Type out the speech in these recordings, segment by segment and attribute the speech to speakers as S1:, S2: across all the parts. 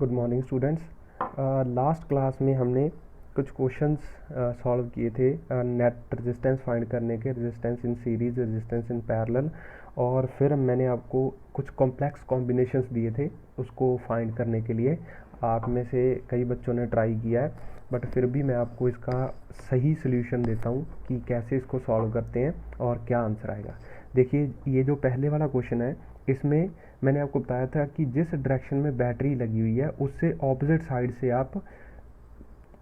S1: Good morning students. Last class में हमने कुछ क्वेश्चंस सॉल्व किए थे नेट रेजिस्टेंस फाइंड करने के, resistance in series, resistance in parallel, और फिर मैंने आपको कुछ कॉम्प्लेक्स कॉम्बिनेशंस दिए थे उसको फाइंड करने के लिए। आप में से कई बच्चों ने ट्राई किया है, बट फिर भी मैं आपको इसका सही सोल्यूशन देता हूँ कि कैसे इसको सॉल्व करते हैं और क्या आंसर आएगा। देखिए, ये जो पहले वाला क्वेश्चन है, इसमें मैंने आपको बताया था कि जिस डायरेक्शन में बैटरी लगी हुई है उससे ऑपोजिट साइड से आप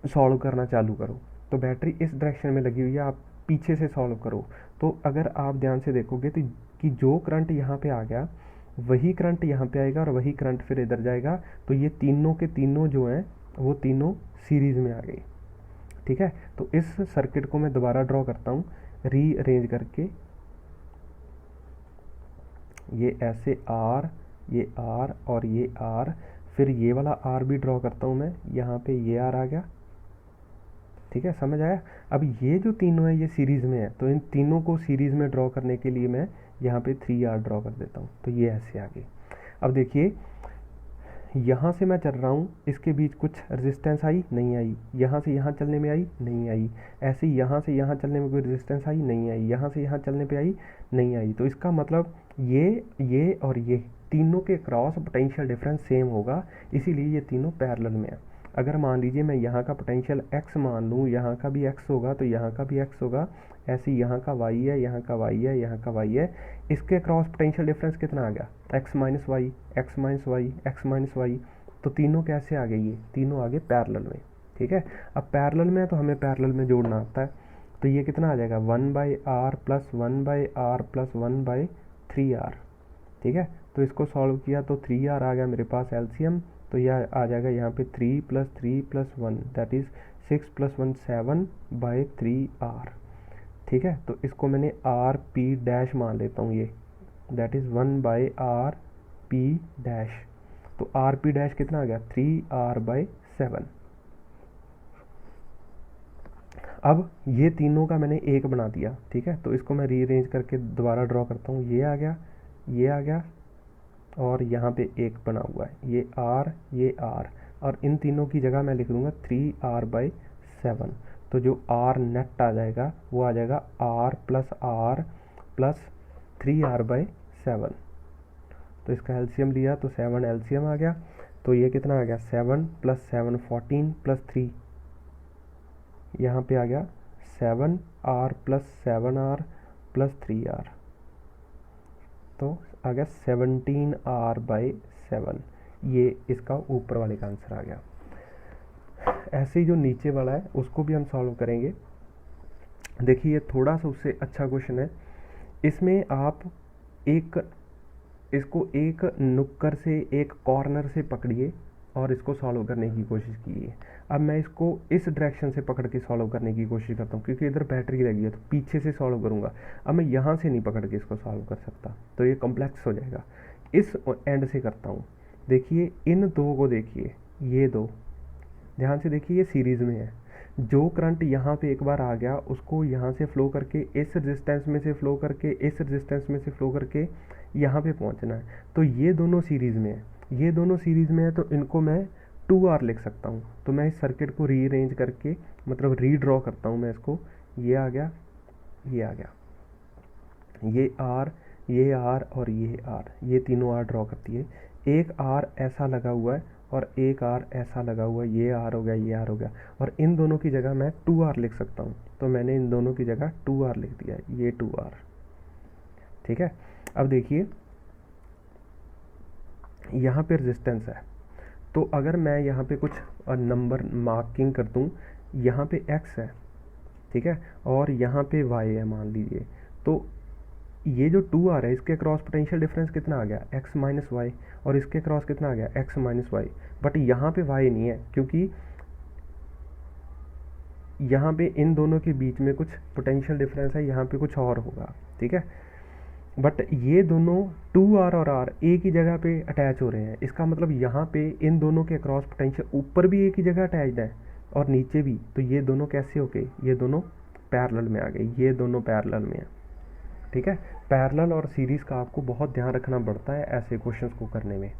S1: सॉल्व करना चालू करो। तो बैटरी इस डायरेक्शन में लगी हुई है, आप पीछे से सॉल्व करो। तो अगर आप ध्यान से देखोगे तो कि जो करंट यहाँ पे आ गया वही करंट यहाँ पे आएगा और वही करंट फिर इधर जाएगा। तो ये तीनों के तीनों जो हैं वो तीनों सीरीज में आ गए। ठीक है, तो इस सर्किट को मैं दोबारा ड्रॉ करता हूँ रीअरेंज करके। ये ऐसे आर, ये आर और ये आर, फिर ये वाला आर भी ड्रॉ करता हूँ मैं, यहाँ पे ये आर आ गया। ठीक है, समझ आया। अब ये जो तीनों है ये सीरीज में है, तो इन तीनों को सीरीज में ड्रॉ करने के लिए मैं यहाँ पे 3R ड्रॉ कर देता हूँ। तो ये ऐसे आ गए। अब देखिए, यहाँ से मैं चल रहा हूँ, इसके बीच कुछ रेजिस्टेंस आई नहीं आई, यहाँ से यहाँ चलने में आई नहीं आई, ऐसे यहाँ से यहाँ चलने में कोई रेजिस्टेंस आई नहीं आई, यहाँ से यहाँ चलने पे आई नहीं आई। तो इसका मतलब ये और ये तीनों के क्रॉस पोटेंशियल डिफरेंस सेम होगा, इसीलिए ये तीनों पैरेलल में है। अगर मान लीजिए मैं यहाँ का पोटेंशियल x मान लूँ, यहाँ का भी x होगा तो यहाँ का भी x होगा, ऐसे यहाँ का y है, यहाँ का y है, यहाँ का y है। इसके क्रॉस पोटेंशियल डिफरेंस कितना आ गया? x minus Y, X minus Y, X minus Y. तो तीनों कैसे आ गए? ये तीनों आगे पैरेलल में। ठीक है, अब पैरेलल में है तो हमें पैरेलल में जोड़ना आता है। तो ये कितना आ जाएगा? 1/r plus 1/r plus 1/3r। ठीक है, तो इसको सॉल्व किया तो 3r आ गया मेरे पास एलसीएम। तो यह आ जाएगा यहाँ पे 3 + 3 + 1 दैट इज़ 6 + 1 7/3r। ठीक है, तो इसको मैंने आर पी डैश मान लेता हूँ, ये that is 1/r p dash. तो आर पी डैश कितना आ गया? 3r/7। अब ये तीनों का मैंने एक बना दिया। ठीक है, तो इसको मैं रीअरेंज करके दोबारा ड्रॉ करता हूँ। ये आ गया, ये आ गया, और यहाँ पे एक बना हुआ है, ये आर, ये आर, और इन तीनों की जगह मैं लिख दूंगा 3r/7। तो जो आर नेट आ जाएगा वो आ जाएगा r प्लस 3r/7। तो इसका एलसीएम लिया तो 7 एलसीएम आ गया। तो ये कितना आ गया? 7 + 7 14 + 3, यहाँ पे आ गया 7r + 7r + 3r। तो आ गया 17r/7। ये इसका ऊपर वाले का आंसर आ गया। ऐसे ही जो नीचे वाला है उसको भी हम सॉल्व करेंगे। देखिए, ये थोड़ा सा उससे अच्छा क्वेश्चन है। इसमें आप इसको एक नुक्कड़ से, एक कॉर्नर से पकड़िए और इसको सॉल्व करने की कोशिश कीजिए। अब मैं इसको इस डायरेक्शन से पकड़ के सॉल्व करने की कोशिश करता हूँ, क्योंकि इधर बैटरी लगी है तो पीछे से सॉल्व करूँगा। अब मैं यहाँ से नहीं पकड़ के इसको सॉल्व कर सकता, तो ये कॉम्प्लेक्स हो जाएगा। इस एंड से करता हूँ। देखिए, इन दो को देखिए, ये दो ध्यान से देखिए, ये सीरीज में है। जो करंट यहाँ पे एक बार आ गया उसको यहाँ से फ्लो करके इस रेजिस्टेंस में से फ्लो करके इस रेजिस्टेंस में से फ्लो करके यहाँ पे पहुँचना है। तो ये दोनों सीरीज में है, ये दोनों सीरीज में है, तो इनको मैं 2R लिख सकता हूँ। तो मैं इस सर्किट को रीअरेंज करके, मतलब रीड्रॉ करता हूँ मैं इसको। ये आ गया, ये आ गया, ये R, ये R और ये R, ये तीनों R ड्रॉ करती है। एक R ऐसा लगा हुआ है और एक R ऐसा लगा हुआ है, ये R हो गया, ये R हो गया, और इन दोनों की जगह मैं 2R लिख सकता हूँ। तो मैंने इन दोनों की जगह 2R लिख दिया, ये 2R। ठीक है, अब देखिए यहाँ पे रेजिस्टेंस है, तो अगर मैं यहाँ पे कुछ नंबर मार्किंग कर दूँ, यहाँ पे x है, ठीक है, और यहाँ पे y है मान लीजिए, तो ये जो 2R है इसके क्रॉस पोटेंशियल डिफरेंस कितना आ गया? x माइनस वाई, और इसके क्रॉस कितना आ गया? x minus Y. बट यहाँ पे y नहीं है, क्योंकि यहाँ पे इन दोनों के बीच में कुछ पोटेंशियल डिफरेंस है, यहाँ पे कुछ और होगा। ठीक है, बट ये दोनों 2R और R एक ही जगह पे अटैच हो रहे हैं। इसका मतलब यहाँ पे इन दोनों के क्रॉस पोटेंशियल ऊपर भी एक ही जगह अटैच्ड है और नीचे भी। तो ये दोनों कैसे हो गए? ये दोनों पैरेलल में आ गए, ये दोनों पैरेलल में है। ठीक है, पैरेलल और सीरीज़ का आपको बहुत ध्यान रखना पड़ता है ऐसे क्वेश्चंस को करने में।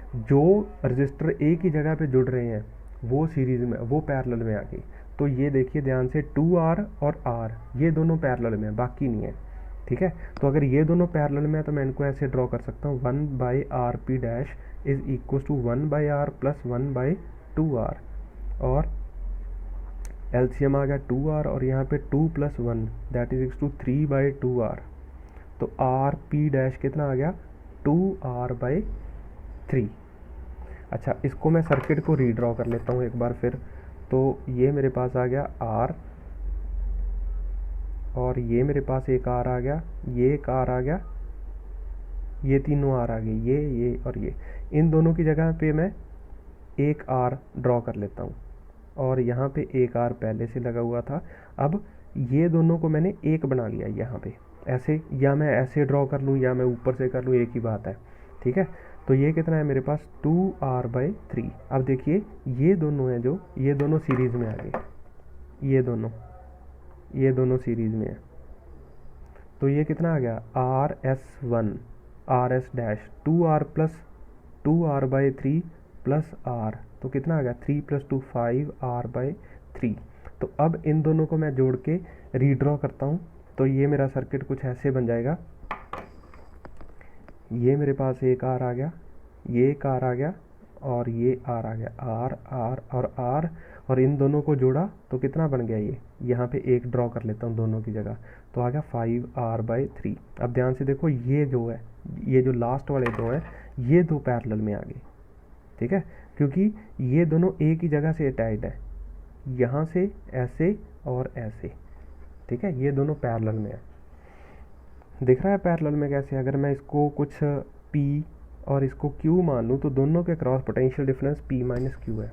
S1: जो रजिस्टर एक ही जगह पे जुड़ रहे हैं वो सीरीज़ में, वो पैरेलल में आ गई। तो ये देखिए ध्यान से 2R और R ये दोनों पैरेलल में है, बाकी नहीं है। ठीक है, तो अगर ये दोनों पैरेलल में है तो मैं इनको ऐसे ड्रॉ कर सकता हूँ, 1/RP dash is equal to 1/R plus 1/2R, और एलसीएम आ गया 2R, और यहाँ पे 2 + 1 that is equal to 3/2R। तो आर पी डैश कितना आ गया, 2R/3। अच्छा, इसको मैं सर्किट को रीड्रॉ कर लेता हूँ एक बार फिर। तो ये मेरे पास आ गया R, और ये मेरे पास एक R आ गया, ये एक R आ गया, ये तीनों R आ गए, ये और ये। इन दोनों की जगह पे मैं एक R ड्रॉ कर लेता हूँ, और यहाँ पे एक R पहले से लगा हुआ था। अब ये दोनों को मैंने एक बना लिया यहाँ पे ऐसे, या मैं ऐसे ड्रॉ कर लूँ या मैं ऊपर से कर लूँ, एक ही बात है। ठीक है, तो ये कितना है मेरे पास 2R/3। अब देखिए ये दोनों हैं जो, ये दोनों सीरीज़ में आ गए, ये दोनों सीरीज़ में है। तो ये कितना आ गया, RS1 RS dash 2R plus 2R/3 plus R, तो कितना आ गया 3 + 2 5R/3। तो अब इन दोनों को मैं जोड़ के रीड्रॉ करता हूँ, तो ये मेरा सर्किट कुछ ऐसे बन जाएगा। ये मेरे पास एक R आ गया, ये एक R आ गया, और ये R आ गया, R R और R, और इन दोनों को जोड़ा तो कितना बन गया, ये यहाँ पे एक ड्रॉ कर लेता हूँ दोनों की जगह, तो आ गया 5R/3। अब ध्यान से देखो, ये जो है, ये जो लास्ट वाले दो हैं, ये दो पैरेलल में आ गए। ठीक है, क्योंकि ये दोनों एक ही जगह से अटैच्ड है, यहाँ से ऐसे और ऐसे। ठीक है, ये दोनों पैरेलल में है। दिख रहा है पैरेलल में कैसे, अगर मैं इसको कुछ P और इसको Q मान लूँ तो दोनों के cross potential difference P - Q है।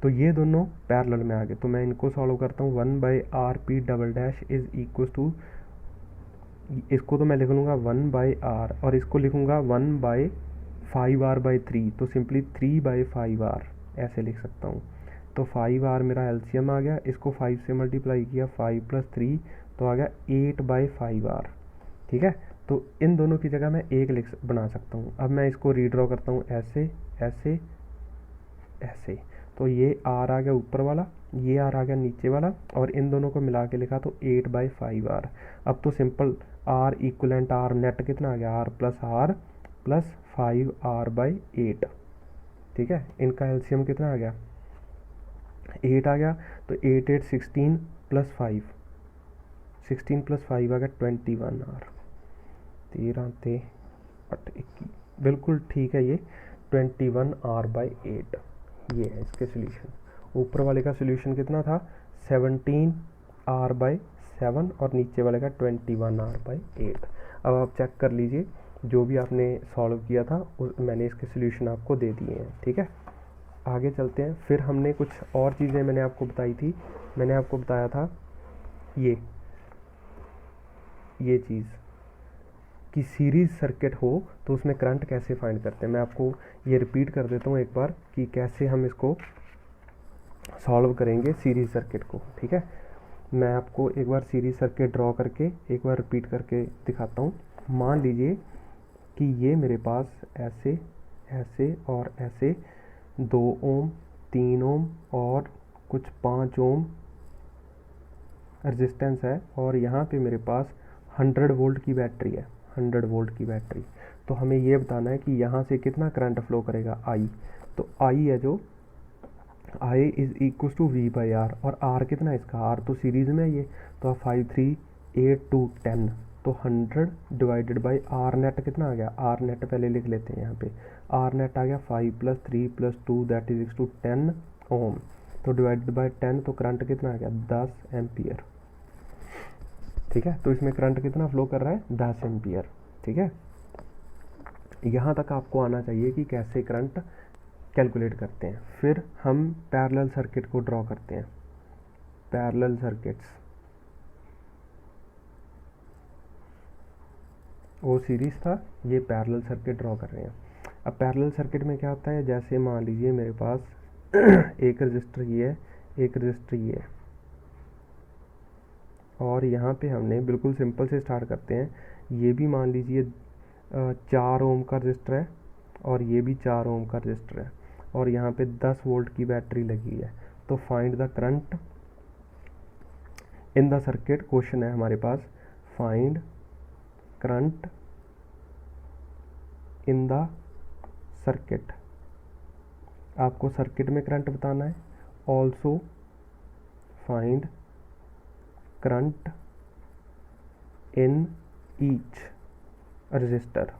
S1: तो ये दोनों पैरेलल में आ गए, तो मैं इनको सॉल्व करता हूँ। 1/RP double dash is equal to, इसको तो मैं लिख लूँगा 1/R, और इसको लिखूँगा 1/5R/3, तो सिंपली 3/5R ऐसे लिख सकता हूँ। तो 5R मेरा एलसीएम आ गया, इसको 5 से मल्टीप्लाई किया, 5 + 3 तो आ गया 8/5R। ठीक है, तो इन दोनों की जगह मैं एक बना सकता हूँ। अब मैं इसको रीड्रॉ करता हूँ ऐसे ऐसे ऐसे, तो ये R आ गया ऊपर वाला, ये R आ गया नीचे वाला, और इन दोनों को मिला के लिखा तो 8/5R। अब तो simple R equivalent R net कितना आ गया, R + R + 5R/8। ठीक है, इनका एलसीएम कितना आ गया, 8 आ गया, तो 8 8 16 + 5, 16 + 5 आ गया 21R। 13 ते 8 21, बिल्कुल ठीक है, ये 21R/8 ये है इसके सोल्यूशन। ऊपर वाले का सोल्यूशन कितना था, 17R/7, और नीचे वाले का 21R/8। अब आप चेक कर लीजिए, जो भी आपने सॉल्व किया था मैंने इसके सोल्यूशन आपको दे दिए हैं। ठीक है, आगे चलते हैं। फिर हमने कुछ और चीज़ें मैंने आपको बताई थी। मैंने आपको बताया था ये चीज़ कि सीरीज़ सर्किट हो तो उसमें करंट कैसे फाइंड करते हैं। मैं आपको ये रिपीट कर देता हूँ एक बार कि कैसे हम इसको सॉल्व करेंगे सीरीज़ सर्किट को। ठीक है, मैं आपको एक बार सीरीज़ सर्किट ड्रॉ करके एक बार रिपीट करके दिखाता हूँ। मान लीजिए कि ये मेरे पास ऐसे ऐसे और ऐसे 2 ओम 3 ओम और कुछ 5 ओम रेजिस्टेंस है, और यहाँ पे मेरे पास 100 वोल्ट की बैटरी है, 100 वोल्ट की बैटरी। तो हमें ये बताना है कि यहाँ से कितना करंट फ्लो करेगा, I। तो I है जो I is equal to V/R, और R कितना है इसका, R तो सीरीज़ में है ये, तो 5 3 8 2 10, तो 100 डिवाइडेड बाई R नेट कितना आ गया, R नेट पहले लिख लेते हैं यहाँ पे, R नेट आ गया 5 + 3 + 2 दैट इज इक्वल टू 10 ओम, तो डिवाइडेड बाई 10, तो करंट कितना आ गया 10 एम्पियर। ठीक है, तो इसमें करंट कितना फ्लो कर रहा है, 10 एम्पियर। ठीक है, यहाँ तक आपको आना चाहिए कि कैसे करंट कैलकुलेट करते हैं। फिर हम पैरेलल सर्किट को ड्रॉ करते हैं, पैरेलल सर्किट्स। वो सीरीज था, ये पैरेलल सर्किट ड्रॉ कर रहे हैं। अब पैरेलल सर्किट में क्या होता है, जैसे मान लीजिए मेरे पास एक रजिस्टर ये है, एक रजिस्टर ये है, और यहाँ पे हमने बिल्कुल सिंपल से स्टार्ट करते हैं। ये भी मान लीजिए 4 ओम का रजिस्टर है, और ये भी 4 ओम का रजिस्टर है, और यहाँ पे 10 वोल्ट की बैटरी लगी है। तो find the current in the circuit, question है हमारे पास, find current in the circuit, आपको सर्किट में करंट बताना है। Also find current in each resistor,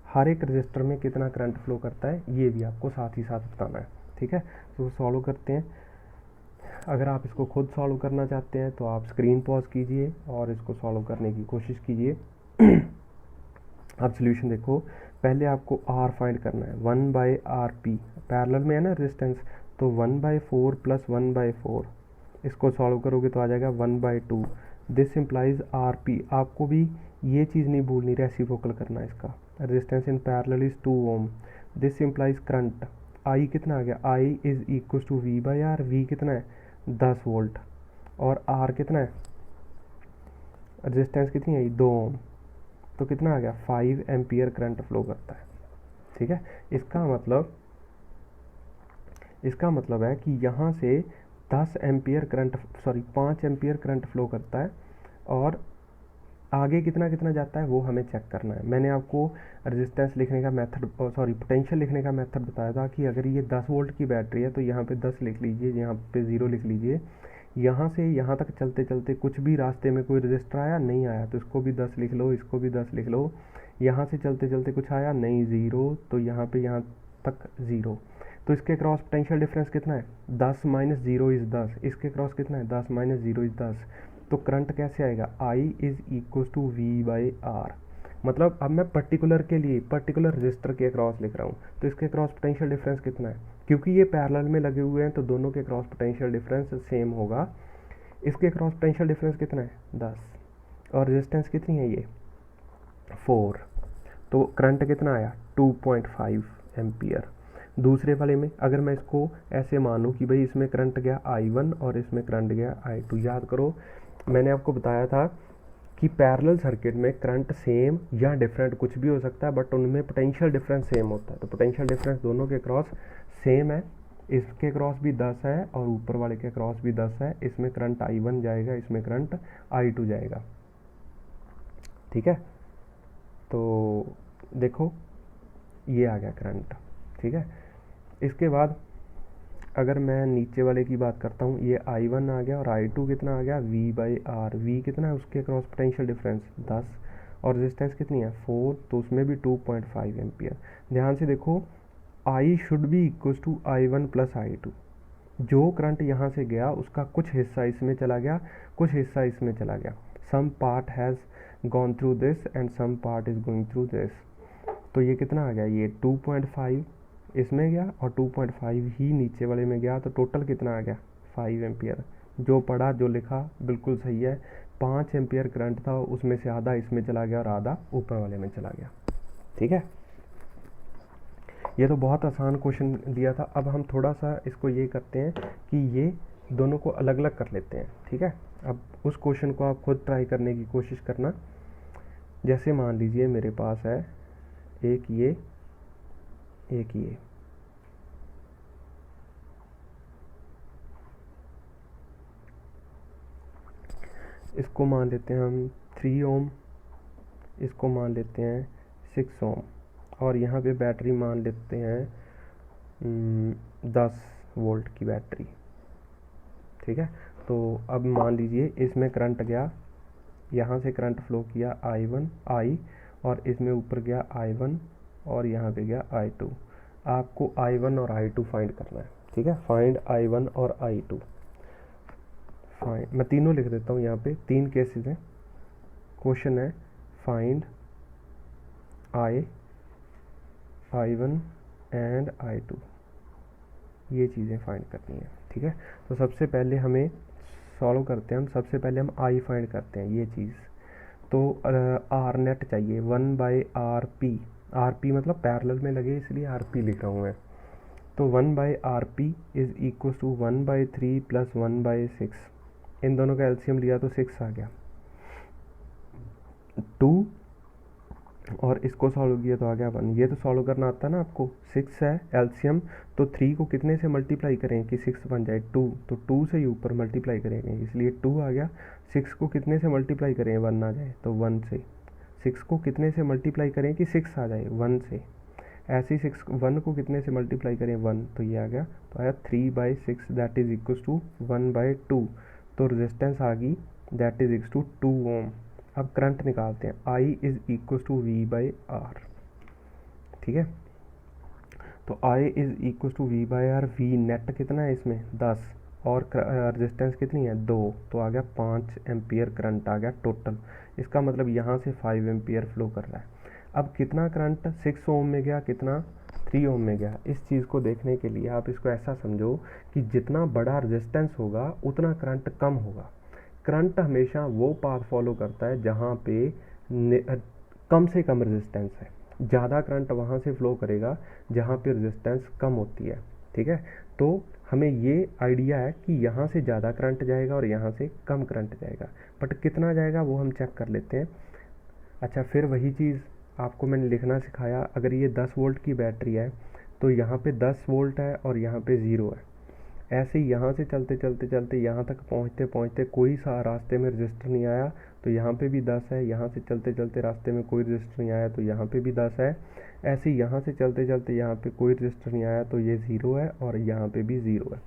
S1: हर एक रजिस्टर में कितना करंट फ्लो करता है ये भी आपको साथ ही साथ बताना है। ठीक है, तो सॉल्व करते हैं। अगर आप इसको खुद सॉल्व करना चाहते हैं तो आप स्क्रीन पॉज कीजिए और इसको सॉल्व करने की कोशिश कीजिए। अब सोल्यूशन देखो, पहले आपको R फाइंड करना है, 1/RP, पैरेलल में है ना रेजिस्टेंस, तो 1/4 प्लस 1/4, इसको सॉल्व करोगे तो आ जाएगा 1/2। दिस इम्प्लाइज RP, आपको भी ये चीज़ नहीं भूलनी, रेसिप्रोकल करना है इसका। Resistance in parallel is 2 ohm. This implies current I कितना आ गया, I is equal to V/R, V कितना है 10 वोल्ट, और R कितना है, रेजिस्टेंस कितनी है 2 ओम, तो कितना आ गया 5 एम्पियर करंट फ्लो करता है। ठीक है, इसका मतलब है कि यहाँ से 10 ampere current, 5 ampere current flow करता है, और आगे कितना कितना जाता है वो हमें चेक करना है। मैंने आपको रेजिस्टेंस लिखने का मेथड, पोटेंशियल लिखने का मेथड बताया था कि अगर ये 10 वोल्ट की बैटरी है तो यहाँ पे 10 लिख लीजिए, यहाँ पे 0 लिख लीजिए। यहाँ से यहाँ तक चलते चलते कुछ भी रास्ते में कोई रजिस्टर आया नहीं आया तो इसको भी 10 लिख लो, इसको भी 10 लिख लो। यहाँ से चलते चलते कुछ आया नहीं, 0, तो यहाँ पे यहाँ तक 0, तो इसके क्रॉस पोटेंशियल डिफरेंस कितना है 10 माइनस 0 इज 10, इसके क्रॉस कितना है 10 माइनस 0 इज 10। तो करंट कैसे आएगा, I is equal to V/R। मतलब अब मैं पर्टिकुलर के लिए पर्टिकुलर रजिस्टर के क्रॉस लिख रहा हूँ, तो इसके क्रॉस पोटेंशियल डिफरेंस कितना है, क्योंकि ये पैरेलल में लगे हुए हैं तो दोनों के क्रॉस पोटेंशियल डिफरेंस सेम होगा। इसके क्रॉस पोटेंशियल डिफरेंस कितना है 10, और रेजिस्टेंस कितनी है ये 4, तो करंट कितना आया 2.5 एम्पियर। दूसरे वाले में अगर मैं इसको ऐसे मानूँ कि भाई इसमें करंट गया I1 और इसमें करंट गया I2, याद करो मैंने आपको बताया था कि पैरेलल सर्किट में करंट सेम या डिफरेंट कुछ भी हो सकता है, बट उनमें पोटेंशियल डिफरेंस सेम होता है। तो पोटेंशियल डिफरेंस दोनों के क्रॉस सेम है, इसके क्रॉस भी 10 है और ऊपर वाले के क्रॉस भी 10 है। इसमें करंट I1 जाएगा, इसमें करंट I2 जाएगा। ठीक है, तो देखो ये आ गया करंट। ठीक है, इसके बाद अगर मैं नीचे वाले की बात करता हूँ, ये I1 आ गया और I2 कितना आ गया V/R। V कितना है उसके क्रॉस पोटेंशियल डिफरेंस 10, और रेजिस्टेंस कितनी है 4, तो उसमें भी 2.5 एम्पियर। ध्यान से देखो I should be equal to I1 plus I2। जो करंट यहाँ से गया उसका कुछ हिस्सा इसमें चला गया, कुछ हिस्सा इसमें चला गया। Some part has gone through this and some part is going through this. तो ये कितना आ गया, ये 2.5 इसमें गया और 2.5 ही नीचे वाले में गया, तो टोटल कितना आ गया 5 एम्पियर। जो पढ़ा जो लिखा बिल्कुल सही है। 5 एम्पियर करंट था, उसमें से आधा इसमें चला गया और आधा ऊपर वाले में चला गया। ठीक है, ये तो बहुत आसान क्वेश्चन दिया था। अब हम थोड़ा सा इसको ये करते हैं कि ये दोनों को अलग अलग कर लेते हैं। ठीक है, अब उस क्वेश्चन को आप खुद ट्राई करने की कोशिश करना। जैसे मान लीजिए मेरे पास है एक ये, एक ये, इसको मान लेते हैं हम 3 ओम, इसको मान लेते हैं 6 ओम, और यहाँ पे बैटरी मान लेते हैं 10 वोल्ट की बैटरी। ठीक है, तो अब मान लीजिए इसमें करंट गया, यहाँ से करंट फ्लो किया I और इसमें ऊपर गया I1 और यहाँ पे गया I2। आपको I1 और I2 फाइंड करना है। ठीक है, फाइंड I1 और I2। फाइंड, मैं तीनों लिख देता हूँ यहाँ पे, 3 केसेस हैं। क्वेश्चन है फाइंड I1 एंड I2, ये चीज़ें फाइंड करनी है। ठीक है, तो सबसे पहले हमें सॉल्व करते हैं, हम सबसे पहले हम I फाइंड करते हैं ये चीज़। तो R नेट चाहिए 1/RP, RP मतलब पैरेलल में लगे इसलिए RP लिख रहा हूँ मैं। तो 1/RP is equal to 1/3 plus 1/6, इन दोनों का एलसीएम लिया तो 6 आ गया। 2 और इसको सॉल्व किया तो आ गया 1। ये तो सॉल्व करना आता है ना आपको। 6 है एलसीएम, तो 3 को कितने से मल्टीप्लाई करें कि 6 बन जाए 2, तो 2 से ही ऊपर मल्टीप्लाई करेंगे, इसलिए 2 आ गया। 6 को कितने से मल्टीप्लाई करें 1 आ जाए, तो 1 से। 6 को कितने से मल्टीप्लाई करें कि 6 आ जाए, 1 से। ऐसे ही 1 को कितने से मल्टीप्लाई करें 1, तो ये आ गया, तो आया 3/6 दैट इज इक्वल टू 1/2। तो रेजिस्टेंस आ गई दैट इज इक्वल टू 2 ओम। अब करंट निकालते हैं, I is equal to V/R। ठीक है, तो I is equal to V/R। V net कितना है इसमें 10, और रेजिस्टेंस कितनी है 2, तो आ गया 5 एम्पियर करंट आ गया टोटल। इसका मतलब यहाँ से 5 एम्पियर फ्लो कर रहा है। अब कितना करंट 6 ओम में गया, कितना 3 ओम में गया। इस चीज़ को देखने के लिए आप इसको ऐसा समझो कि जितना बड़ा रेजिस्टेंस होगा उतना करंट कम होगा। करंट हमेशा वो पाथ फॉलो करता है जहाँ पे कम से कम रेजिस्टेंस है। ज़्यादा करंट वहाँ से फ्लो करेगा जहाँ पे रेजिस्टेंस कम होती है। ठीक है, तो हमें ये आइडिया है कि यहाँ से ज़्यादा करंट जाएगा और यहाँ से कम करंट जाएगा, बट कितना जाएगा वो हम चेक कर लेते हैं। अच्छा, फिर वही चीज़ आपको मैंने लिखना सिखाया। अगर ये 10 वोल्ट की बैटरी है तो यहाँ पे 10 वोल्ट है और यहाँ पे 0 है। ऐसे ही यहाँ से चलते चलते चलते यहाँ तक पहुँचते पहुँचते कोई सा रास्ते में रजिस्टर नहीं आया तो यहाँ पे भी 10 है। यहाँ से चलते चलते रास्ते में कोई रजिस्टर नहीं आया तो यहाँ पे भी 10 है। ऐसे ही यहाँ से चलते चलते यहाँ पे कोई रजिस्टर नहीं आया तो ये 0 है और यहाँ पे भी 0 है।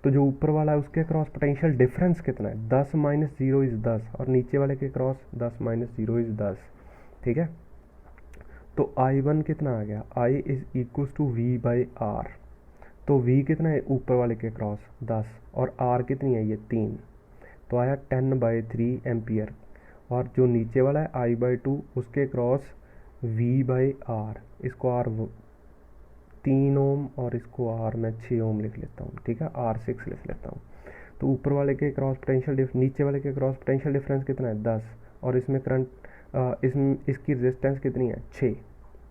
S1: तो जो ऊपर वाला है उसके क्रॉस पोटेंशियल डिफरेंस कितना है, 10 - 0 इज़ 10, और नीचे वाले के क्रॉस 10 - 0 इज़ 10। ठीक है, तो I1 कितना आ गया, I is equal to V/R। तो V कितना है ऊपर वाले के क्रॉस 10, और R कितनी है ये 3, तो आया 10/3 एम्पियर। और जो नीचे वाला है I/2 उसके क्रॉस V/R, इसको R 3 ओम और इसको R मैं 6 ओम लिख लेता हूँ। ठीक है, R6 लिख लेता हूँ। तो ऊपर वाले के क्रॉस पोटेंशियल नीचे वाले के क्रॉस पोटेंशियल डिफरेंस कितना है 10, और इसमें करंट इसकी रेजिस्टेंस कितनी है 6,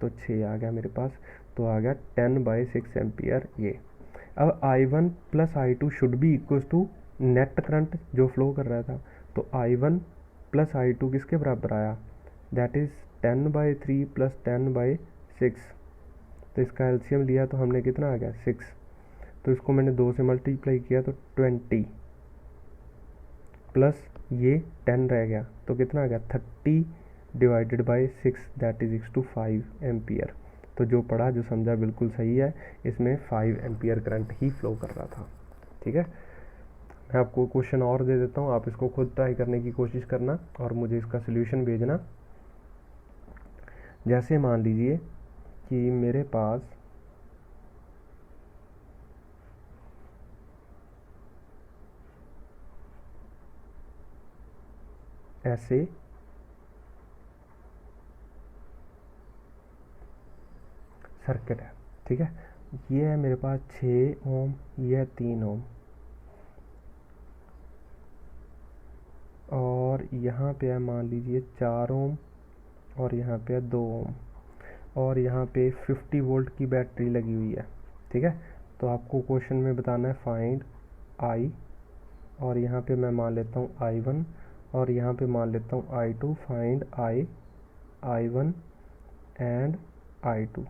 S1: तो 6 आ गया मेरे पास। तो आ गया 10/6 एम्पियर ये। अब I1 plus I2 should be equal to net current जो फ्लो कर रहा था। तो I1 प्लस I2 किसके बराबर आया, दैट इज़ 10/3 प्लस 10/6। तो इसका एलसीएम लिया तो हमने कितना आ गया 6, तो इसको मैंने 2 से मल्टीप्लाई किया तो 20 प्लस ये 10 रह गया तो कितना आ गया 30/6 that is equal to 5 ampere. तो जो पढ़ा जो समझा बिल्कुल सही है, इसमें 5 एम्पियर करंट ही फ्लो कर रहा था। ठीक है, मैं आपको क्वेश्चन और दे देता हूँ, आप इसको खुद ट्राई करने की कोशिश करना और मुझे इसका सोल्यूशन भेजना। जैसे मान लीजिए कि मेरे पास ऐसे सर्किट है। ठीक है, ये है मेरे पास 6 ओम, ये है 3 ओम, और यहाँ पे है मान लीजिए 4 ओम, और यहाँ पे है 2 ओम, और यहाँ पे 50 वोल्ट की बैटरी लगी हुई है। ठीक है, तो आपको क्वेश्चन में बताना है फाइंड I, और यहाँ पे मैं मान लेता हूँ I1, और यहाँ पे मान लेता हूँ I2। Find I1 and I2,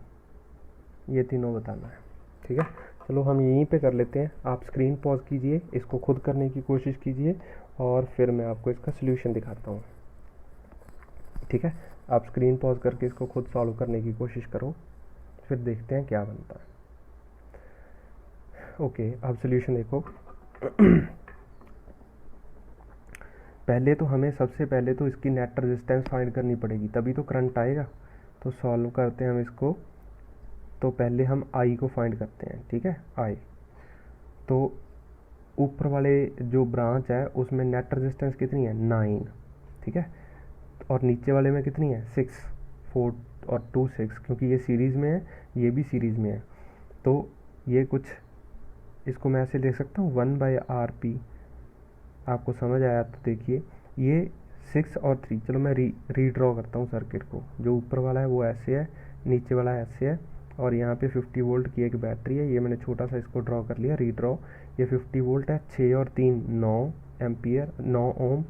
S1: ये तीनों बताना है। ठीक है, चलो हम यहीं पे कर लेते हैं। आप स्क्रीन पॉज कीजिए, इसको खुद करने की कोशिश कीजिए और फिर मैं आपको इसका सोल्यूशन दिखाता हूँ। ठीक है, आप स्क्रीन पॉज करके इसको खुद सॉल्व करने की कोशिश करो, फिर देखते हैं क्या बनता है। ओके, अब सोल्यूशन देखो। पहले तो हमें सबसे पहले तो इसकी नेट रेजिस्टेंस फाइंड करनी पड़ेगी, तभी तो करंट आएगा। तो सॉल्व करते हैं हम इसको। तो पहले हम I को फाइंड करते हैं। ठीक है, I, तो ऊपर वाले जो ब्रांच है उसमें नेट रेजिस्टेंस कितनी है 9। ठीक है, और नीचे वाले में कितनी है 6, 4 और 2 6, क्योंकि ये सीरीज़ में है, ये भी सीरीज़ में है। तो ये कुछ इसको मैं ऐसे देख सकता हूँ 1/RP। आपको समझ आया तो देखिए, ये 6 और 3, चलो मैं रीड्रॉ करता हूँ सर्किट को। जो ऊपर वाला है वो ऐसे है, नीचे वाला ऐसे है, और यहाँ पे 50 वोल्ट की एक बैटरी है। ये मैंने छोटा सा इसको ड्रॉ कर लिया, रीड्रॉ। ये 50 वोल्ट है, 6 और 3 9 एम्पियर, 9 ओम,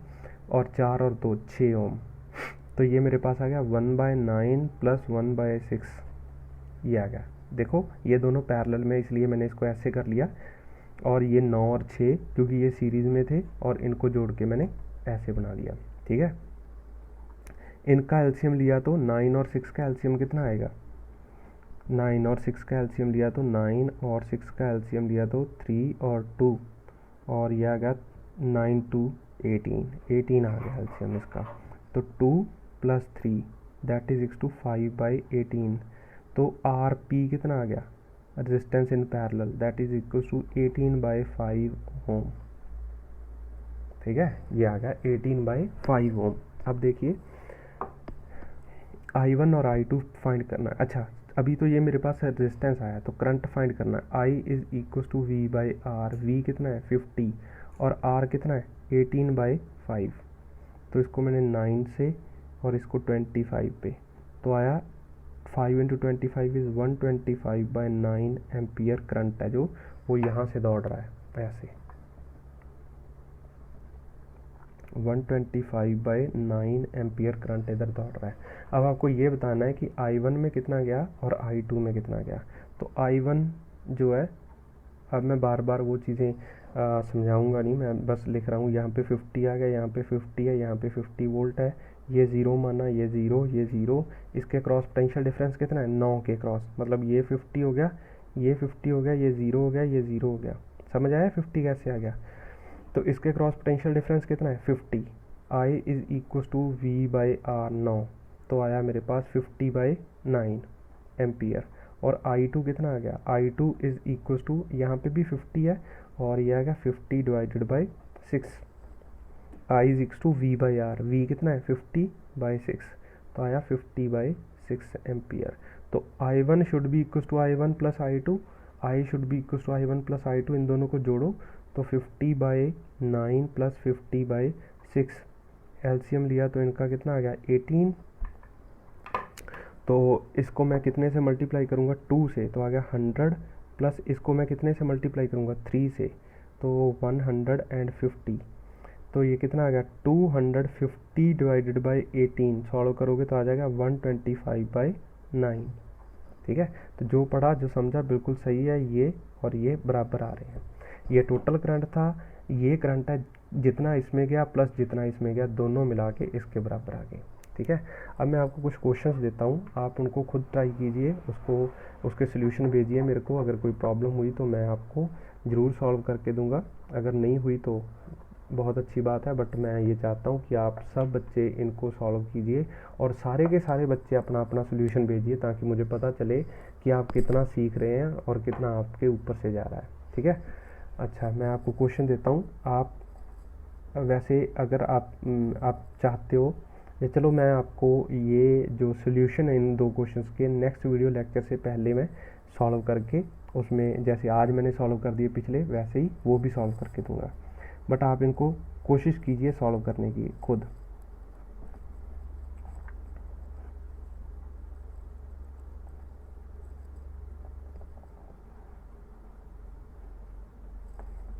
S1: और 4 और 2 6 ओम। तो ये मेरे पास आ गया 1/9 प्लस 1/6, ये आ गया। देखो ये दोनों पैरेलल में, इसलिए मैंने इसको ऐसे कर लिया, और ये 9 और 6 क्योंकि ये सीरीज़ में थे और इनको जोड़ के मैंने ऐसे बना लिया। ठीक है, इनका एलसीएम लिया तो 9 और 6 का एलसीएम कितना आएगा, 9 और 6 का एलसीएम लिया तो 9 और 6 का एलसीएम लिया तो 3 और 2, और यह आ गया 9 2 18 आ गया एलसीएम इसका। तो 2 + 3 दैट इज इक्स टू 5/18। तो आर पी कितना आ गया, resistance in parallel, that is equal to 18/5 ohm. ठीक है, ये आ गया 18/5 ओम। अब देखिए I1 और I2 फाइंड करना है। अच्छा, अभी तो ये मेरे पास रेजिस्टेंस आया, तो करंट फाइंड करना है। I is equal to V/R। V कितना है 50 और R कितना है 18/5। तो इसको मैंने 9 से और इसको 25 पे, तो आया 5 × 25 इज 125/9 एम्पियर करंट है जो वो यहाँ से दौड़ रहा है ऐसे, 125/9 एम्पियर करंट इधर दौड़ रहा है। अब आपको ये बताना है कि I1 में कितना गया और I2 में कितना गया। तो I1 जो है, अब मैं बार बार वो चीज़ें समझाऊंगा नहीं, मैं बस लिख रहा हूँ। यहाँ पे 50 आ गया, यहाँ पे 50 है, यहाँ पे 50 वोल्ट है, ये 0 माना, ये 0, ये 0। इसके क्रॉस पोटेंशियल डिफरेंस कितना है 9 के क्रॉस, मतलब ये 50 हो गया, ये 50 हो गया, ये 0 हो गया, ये 0 हो गया। समझ आया 50 कैसे आ गया। तो इसके क्रॉस पोटेंशियल डिफरेंस कितना है 50। I is equal to V/R 9, तो आया मेरे पास 50/9 एम्पियर। और I2 कितना आ गया, I2 इज इक्वल टू, यहाँ पे भी 50 है और ये आ गया 50/6। I is equal to V/R, V कितना है 50/6, तो आया 50/6 एम्पियर। तो I1 should be equal to I1 plus I2, I should be equal to I1 plus I2, इन दोनों को जोड़ो तो 50/9 प्लस 50/6, एलसीएम लिया तो इनका कितना आ गया 18। तो इसको मैं कितने से मल्टीप्लाई करूँगा 2 से, तो आ गया 100, प्लस इसको मैं कितने से मल्टीप्लाई करूँगा 3 से, तो 150। तो ये कितना आ गया 250/18, सॉल्व करोगे तो आ जाएगा 125/9। ठीक है, तो जो पढ़ा जो समझा बिल्कुल सही है, ये और ये बराबर आ रहे हैं। ये टोटल करंट था, ये करंट है जितना इसमें गया प्लस जितना इसमें गया, दोनों मिला के इसके बराबर आ गए। ठीक है, अब मैं आपको कुछ क्वेश्चंस देता हूँ, आप उनको खुद ट्राई कीजिए, उसके सोल्यूशन भेजिए मेरे को। अगर कोई प्रॉब्लम हुई तो मैं आपको ज़रूर सॉल्व करके दूंगा, अगर नहीं हुई तो बहुत अच्छी बात है, बट मैं ये चाहता हूँ कि आप सब बच्चे इनको सॉल्व कीजिए और सारे के सारे बच्चे अपना अपना सोल्यूशन भेजिए, ताकि मुझे पता चले कि आप कितना सीख रहे हैं और कितना आपके ऊपर से जा रहा है। ठीक है, अच्छा मैं आपको क्वेश्चन देता हूँ। आप वैसे अगर आप चाहते हो, या चलो मैं आपको ये जो सोल्यूशन है इन 2 क्वेश्चंस के नेक्स्ट वीडियो लेक्चर से पहले मैं सॉल्व करके, उसमें जैसे आज मैंने सॉल्व कर दिए पिछले, वैसे ही वो भी सॉल्व करके दूंगा। बट आप इनको कोशिश कीजिए सॉल्व करने की खुद।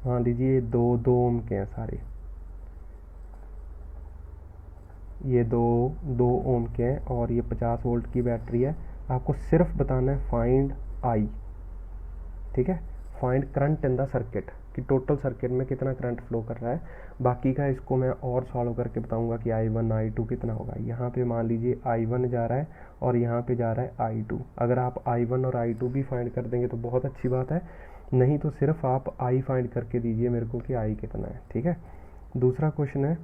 S1: हाँ लीजिए, 2 ओम के हैं सारे, ये 2 ओम के हैं और ये 50 वोल्ट की बैटरी है। आपको सिर्फ बताना है फाइंड I। ठीक है, find current in the circuit, कि टोटल सर्किट में कितना करंट फ्लो कर रहा है। बाकी का इसको मैं और सॉल्व करके बताऊंगा कि I1 I2 कितना होगा। यहाँ पे मान लीजिए I1 जा रहा है और यहाँ पे जा रहा है I2। अगर आप I1 और I2 भी फाइंड कर देंगे तो बहुत अच्छी बात है, नहीं तो सिर्फ आप I फाइंड करके दीजिए मेरे को कि I कितना है। ठीक है, दूसरा क्वेश्चन है